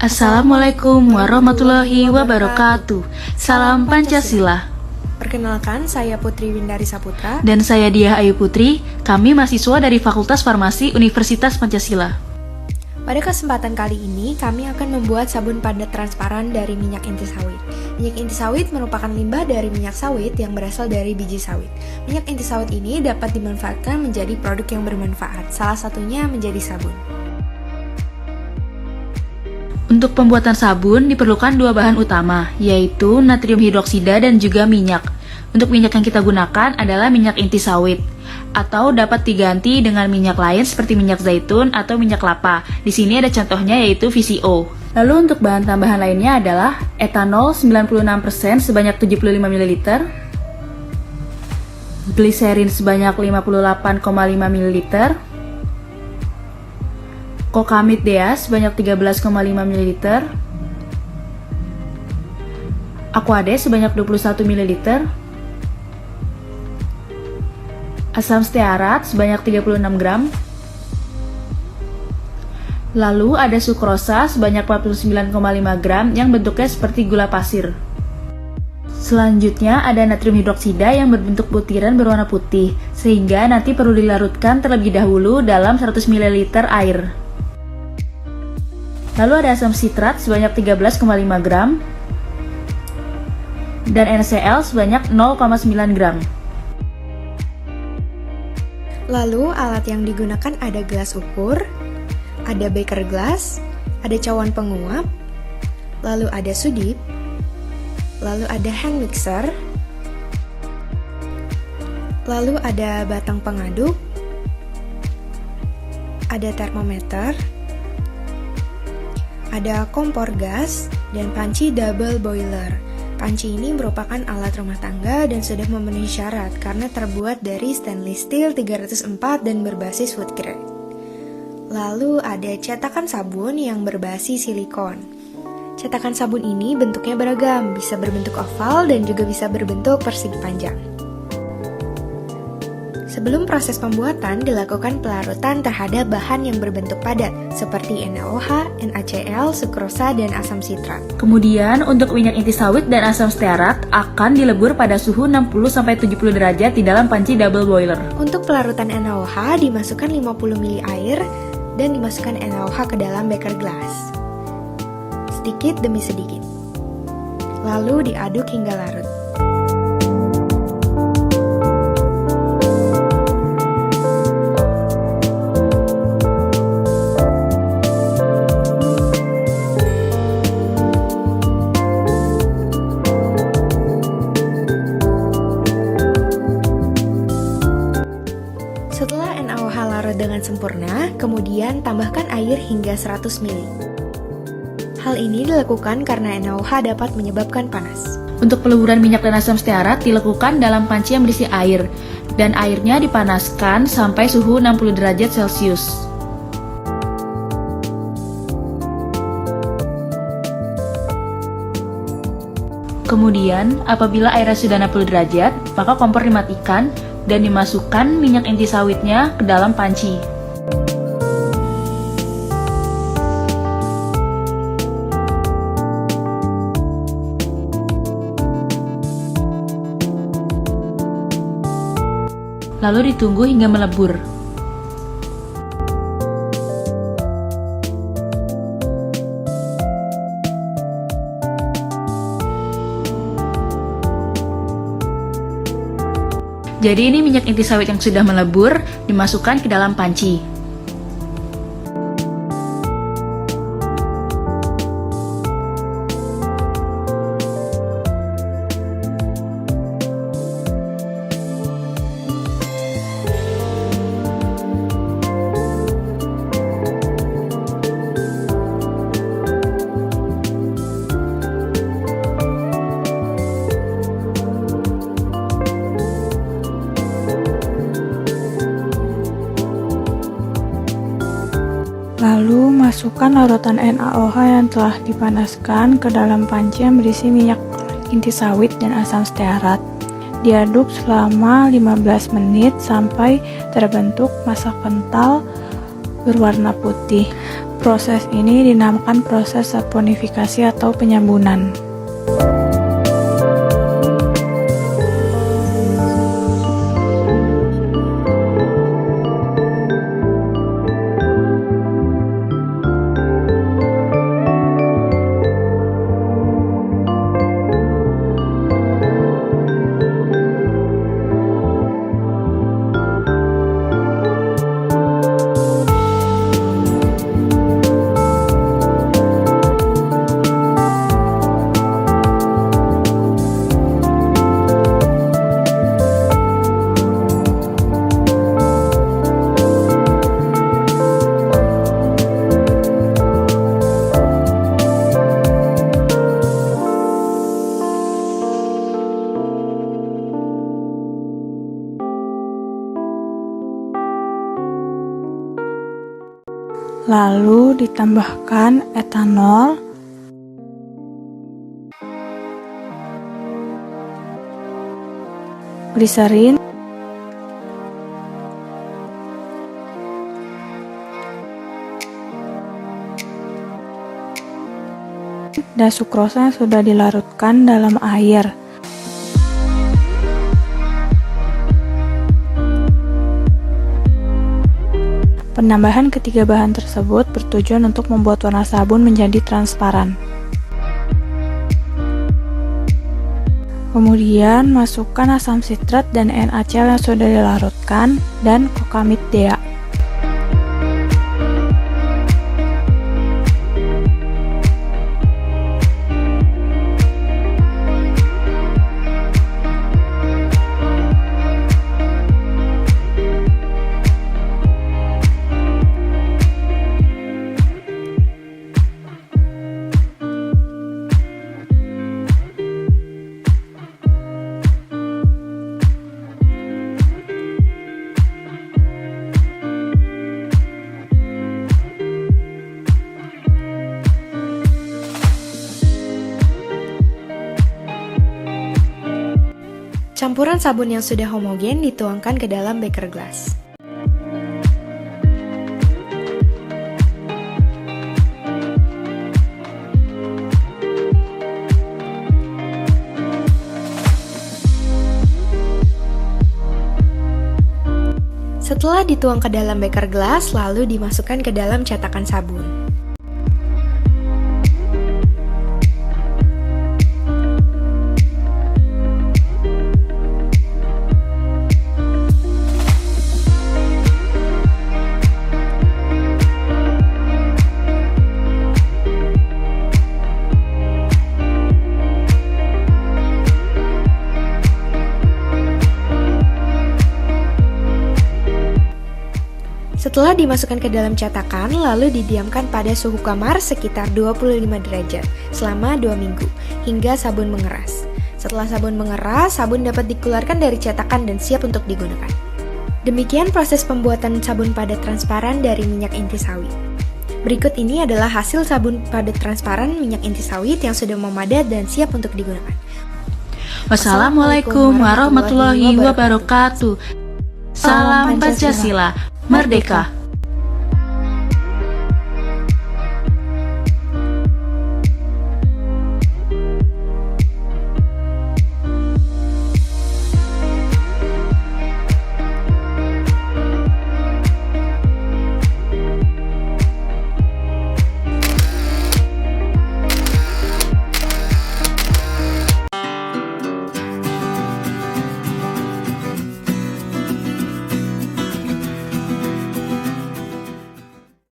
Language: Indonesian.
Assalamualaikum warahmatullahi wabarakatuh. Salam Pancasila. Perkenalkan, saya Putri Windari Saputra. Dan saya Diah Ayu Putri. Kami mahasiswa dari Fakultas Farmasi Universitas Pancasila. Pada kesempatan kali ini, kami akan membuat sabun padat transparan dari minyak inti sawit. Minyak inti sawit merupakan limbah dari minyak sawit yang berasal dari biji sawit. Minyak inti sawit ini dapat dimanfaatkan menjadi produk yang bermanfaat, salah satunya menjadi sabun. Untuk pembuatan sabun diperlukan dua bahan utama, yaitu natrium hidroksida dan juga minyak. Untuk minyak yang kita gunakan adalah minyak inti sawit, atau dapat diganti dengan minyak lain seperti minyak zaitun atau minyak kelapa. Di sini ada contohnya yaitu VCO. Lalu untuk bahan tambahan lainnya adalah etanol 96% sebanyak 75 ml, gliserin sebanyak 58,5 ml, Kokamid DEA sebanyak 13,5 ml, Aquade sebanyak 21 ml, asam stearat sebanyak 36 gram, lalu ada sukrosa sebanyak 49,5 gram yang bentuknya seperti gula pasir. Selanjutnya ada natrium hidroksida yang berbentuk butiran berwarna putih, sehingga nanti perlu dilarutkan terlebih dahulu dalam 100 ml air. Lalu ada asam sitrat sebanyak 13,5 gram dan NaCl sebanyak 0,9 gram. Lalu alat yang digunakan ada gelas ukur, ada beaker glass, ada cawan penguap, lalu ada sudip, lalu ada hand mixer, lalu ada batang pengaduk, ada termometer, ada kompor gas, dan panci double boiler. Panci ini merupakan alat rumah tangga dan sudah memenuhi syarat karena terbuat dari stainless steel 304 dan berbasis food grade. Lalu ada cetakan sabun yang berbasis silikon. Cetakan sabun ini bentuknya beragam, bisa berbentuk oval dan juga bisa berbentuk persegi panjang. Sebelum proses pembuatan, dilakukan pelarutan terhadap bahan yang berbentuk padat, seperti NaOH, NaCl, sukrosa, dan asam sitrat. Kemudian, untuk minyak inti sawit dan asam stearat akan dilebur pada suhu 60-70 derajat di dalam panci double boiler. Untuk pelarutan NaOH, dimasukkan 50 ml air dan dimasukkan NaOH ke dalam beaker glass. Sedikit demi sedikit. Lalu diaduk hingga larut. Setelah NaOH larut dengan sempurna, kemudian tambahkan air hingga 100 ml. Hal ini dilakukan karena NaOH dapat menyebabkan panas. Untuk peleburan minyak dan asam stearat dilakukan dalam panci yang berisi air, dan airnya dipanaskan sampai suhu 60 derajat Celcius. Kemudian, apabila airnya sudah 60 derajat, maka kompor dimatikan dan dimasukkan minyak inti sawitnya ke dalam panci. Lalu ditunggu hingga melebur. Jadi ini minyak inti sawit yang sudah melebur dimasukkan ke dalam panci. Lalu masukkan larutan NaOH yang telah dipanaskan ke dalam panci yang berisi minyak inti sawit dan asam stearat. Diaduk selama 15 menit sampai terbentuk massa kental berwarna putih. Proses ini dinamakan proses saponifikasi atau penyabunan. Lalu ditambahkan etanol, gliserin, dan sukrosa yang sudah dilarutkan dalam air. Penambahan ketiga bahan tersebut bertujuan untuk membuat warna sabun menjadi transparan. Kemudian masukkan asam sitrat dan NaCl yang sudah dilarutkan dan kokamit DA. Campuran sabun yang sudah homogen dituangkan ke dalam beker gelas. Setelah dituang ke dalam beker gelas, lalu dimasukkan ke dalam cetakan sabun. Setelah dimasukkan ke dalam cetakan, lalu didiamkan pada suhu kamar sekitar 25 derajat selama 2 minggu, hingga sabun mengeras. Setelah sabun mengeras, sabun dapat dikeluarkan dari cetakan dan siap untuk digunakan. Demikian proses pembuatan sabun padat transparan dari minyak inti sawit. Berikut ini adalah hasil sabun padat transparan minyak inti sawit yang sudah memadat dan siap untuk digunakan. Wassalamualaikum warahmatullahi wabarakatuh. Salam Pancasila, Merdeka!